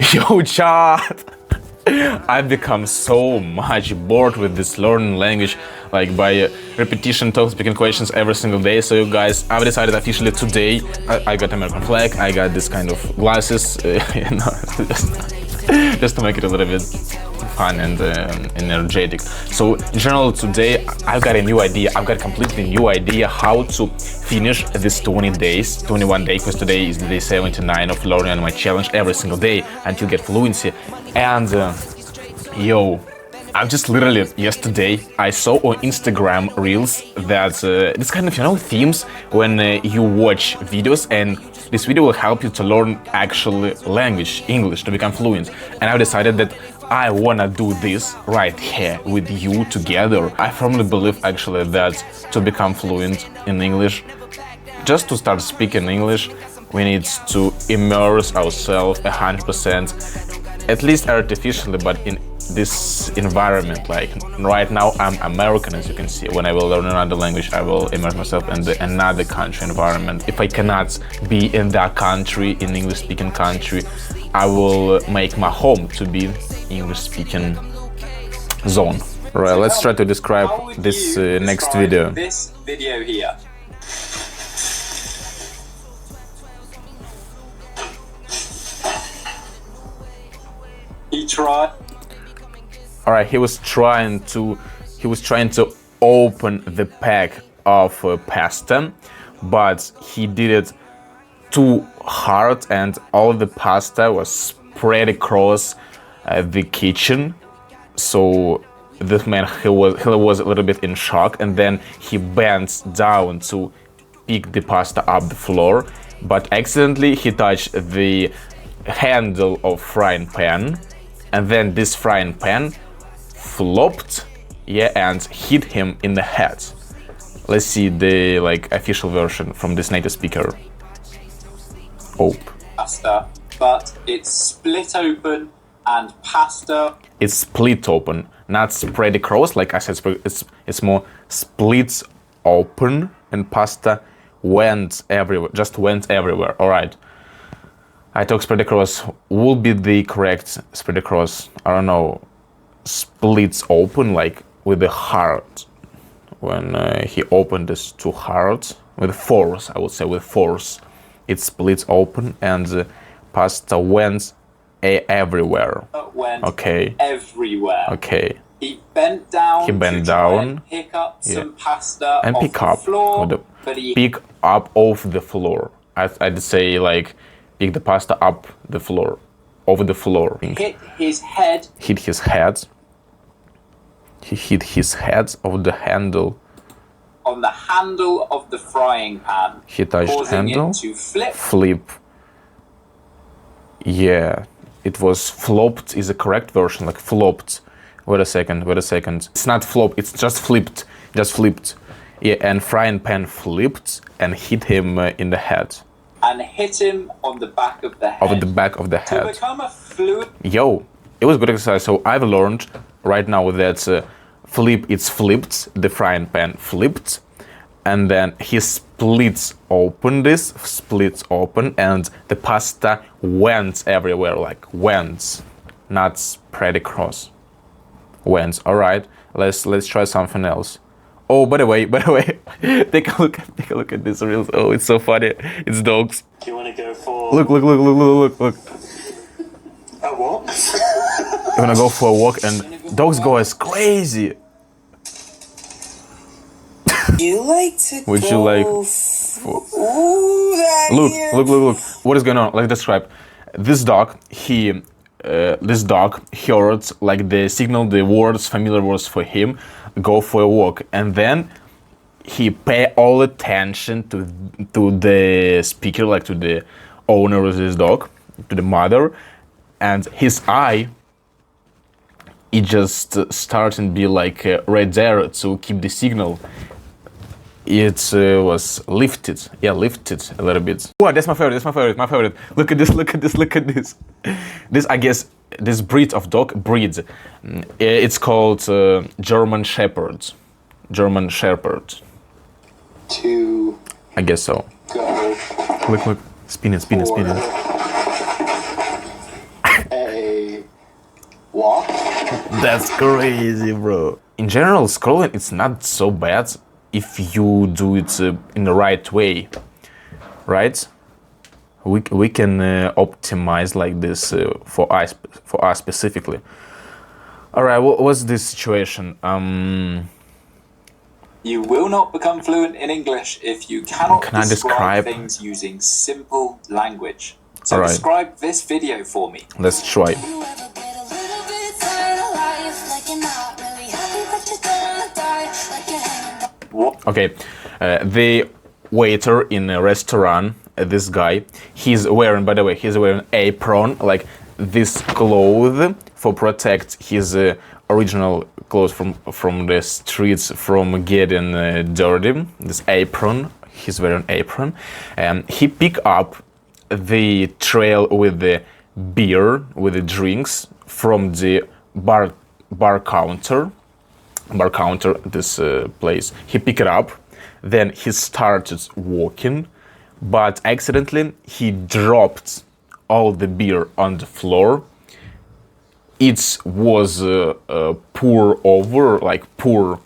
Yo, chat! I've become so much bored with this learning language, like by repetition, talk, speaking questions every single day. So you guys, I've decided officially today, I got American flag, I got this kind of glasses, just to make it a little bit fun and energetic. So in general today, I've got a new idea, I've got a completely new idea how to finish this 21 days, because today is the day 79 of learning my challenge every single day until get fluency. And yo, I've just literally yesterday I saw on Instagram reels that this kind of themes when you watch videos and this video will help you to learn actual language, English, to become fluent. And I decided that I wanna do this right here with you together. I firmly believe actually that to become fluent in English, just to start speaking English, we need to immerse ourselves 100%. At least artificially, but in this environment. Like right now I'm American, as you can see. When I will learn another language, I will immerse myself in another country environment. If I cannot be in that country, in English speaking country, I will make my home to be English speaking zone. Right, let's try to describe this next video. This video here. He tried. All right, he was trying to open the pack of pasta, but he did it too hard, and all the pasta was spread across the kitchen. So this man he was a little bit in shock, and then he bent down to pick the pasta up the floor, but accidentally he touched the handle of frying pan. And then this frying pan flopped, and hit him in the head. Let's see the official version from this native speaker. Pasta, but it's split open and pasta. It's split open, not spread across. Like I said, it's more split open, and pasta went everywhere. Just went everywhere. All right. I talk spread across. Will be the correct spread across? I don't know. Splits open, like with the heart. When he opened this too hard, with force, I would say with force, it splits open and the pasta went everywhere. Okay. Everywhere. Okay. He bent down. To pick up some pasta and off pick the up floor, pick up off the floor. I'd say pick the pasta up the floor, over the floor. Hit his head. Hit his head. He hit his head of the handle. On the handle of the frying pan. He touched handle. It to flip. Flip. Yeah, it was flopped is the correct version, like flopped. Wait a second. It's not flop, it's just flipped. Yeah, and frying pan flipped and hit him in the head. And hit him on the back of the head. Over the back of the head. To become a fluent. Yo, it was good exercise. So I've learned right now that it's flipped, the frying pan flipped, and then he splits open, and the pasta went everywhere, went, not spread across. Went. All right, let's try something else. Oh, by the way, take a look at this reels. Oh, it's so funny. It's dogs. Do you want to go for... Look. A what? You wanna go for a walk and dogs go as crazy. You like to Would you like... Look. What is going on? Let's describe. This dog, heard the signal, the words, familiar words for him, go for a walk, and then he pay all attention to the speaker, to the owner of this dog, to the mother, and his eye, it just starts and be right there to keep the signal. It was lifted a little bit. Oh, that's my favorite. Look at this. This, I guess, this breed of dog, it's called German Shepherd. I guess so. Go. Look, spinning. What? That's crazy, bro. In general, scrolling it's not so bad if you do it in the right way, right? We can optimize like this for us specifically. All right, what's this situation? You will not become fluent in English if you cannot Can I describe describe? things using simple language. So All right. describe this video for me. Let's try. You ever get a little bit tired of life, like you're not really happy, but you don't wanna die, like you're hanging What? Okay, the waiter in a restaurant, this guy, he's wearing, by the way, he's wearing apron, like this cloth for protect his original clothes from the streets from getting dirty. This apron, he's wearing apron. He pick up the trail with the beer, with the drinks from the bar counter, this place. He picked it up, then he started walking, but accidentally he dropped all the beer on the floor. It was pour over, like pour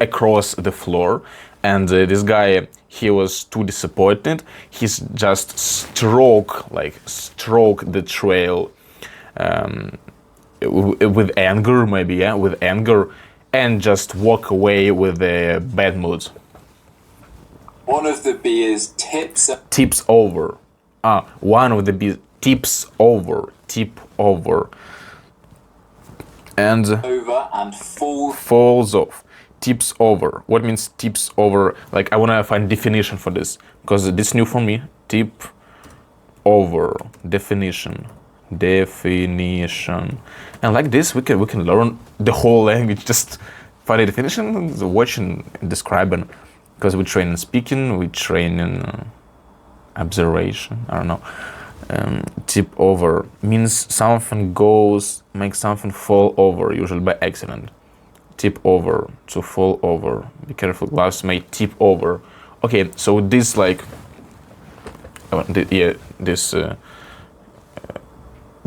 across the floor, and this guy, he was too disappointed. He's just stroke the trail with anger, maybe, yeah, with anger, and just walk away with a bad mood. One of the beers Tips over. One of the beers tips over. Tip over. And over and falls off. Tips over. What means tips over? Like, I wanna find definition for this because this new for me. Tip over. Definition. And like this, we can learn the whole language. Just find a definition, watching, describing. Because we train in speaking, we train in observation. I don't know. Tip over means something makes something fall over, usually by accident. Tip over, to fall over. Be careful, glass may tip over. Okay, so this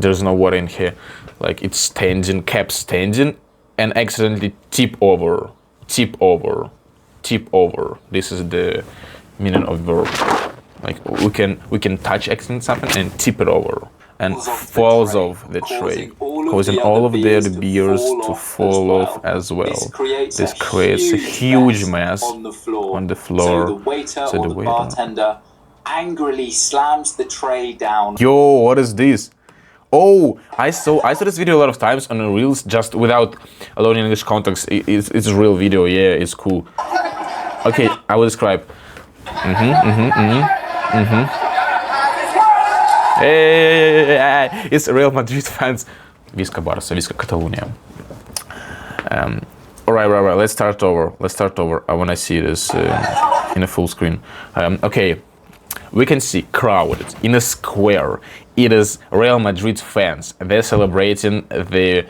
there's no water in here. Like it's standing, kept standing, and accidentally tip over. This is the meaning of verb. Like we can touch accident something and tip it over, and falls off the tray, causing all of the other beers to fall off as well. This creates a huge mess on the floor. So the waiter or the bartender angrily slams the tray down. Yo, what is this? Oh, I saw this video a lot of times on the reels, just without learning English context. It's a real video, yeah, it's cool. Okay, I will describe. Hey, it's Real Madrid fans. Visca Barça, Visca Catalunya. All right. Let's start over. I want to see this in a full screen. Okay, we can see crowded in a square. It is Real Madrid fans. They're celebrating the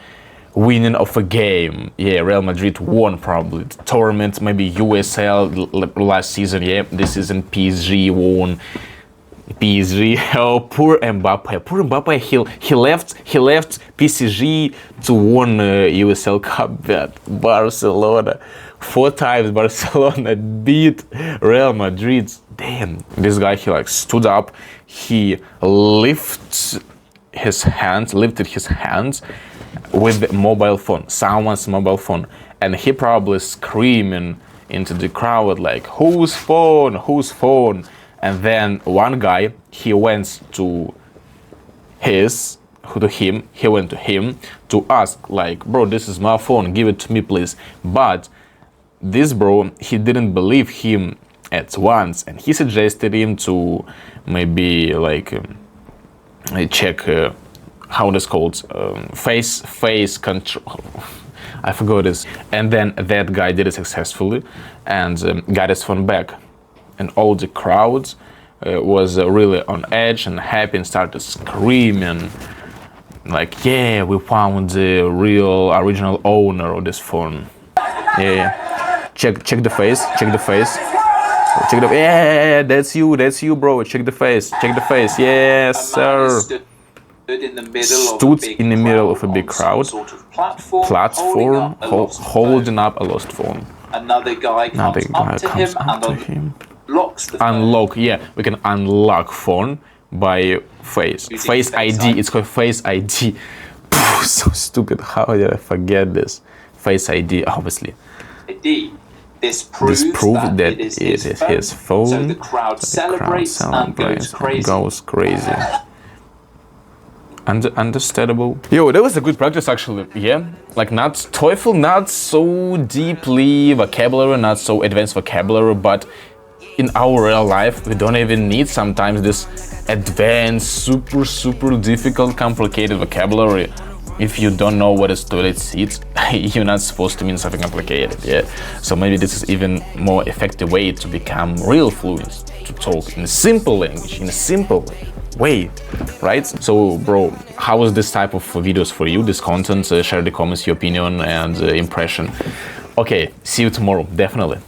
winning of a game. Yeah, Real Madrid won probably the tournament, maybe USL last season. Yeah, this season PSG won. PSG. Oh, poor Mbappe. He left PSG to win USL Cup. That Barcelona. 4 times Barcelona beat Real Madrid. Damn, this guy, he like stood up. He lifted his hands with the mobile phone, someone's mobile phone, and he probably screaming into the crowd like, whose phone? And then one guy, he went to him to ask like, bro, this is my phone, give it to me please. But this bro, he didn't believe him at once, and he suggested him to maybe like check how this called, face control. I forgot this. And then that guy did it successfully and got his phone back. And all the crowd was really on edge and happy and started screaming like, yeah, we found the real original owner of this phone. Yeah. Check the face. Yeah, that's you, bro. Check the face. Yes, sir. Stood in the middle Stood in the middle of a big crowd. Some sort of platform, Platform, holding up a lost phone. Another guy comes up to him and unlocks the phone. Unlock, yeah, we can unlock phone by face. Using Face Face ID, ID. it's called Face ID. So stupid, how did I forget this? Face ID, obviously. ID. This proves that it is his phone. So the crowd celebrates and goes crazy. Understandable. Yo, that was a good practice actually, yeah? Like not TOEFL, not so deeply vocabulary, not so advanced vocabulary, but in our real life, we don't even need sometimes this advanced, super difficult, complicated vocabulary. If you don't know what is toilet seat, you're not supposed to mean something complicated, yeah? So maybe this is even more effective way to become real fluent, to talk in a simple language, in a simple way, right? So, bro, how was this type of videos for you, this content? Share the comments, your opinion and impression. Okay, see you tomorrow, definitely.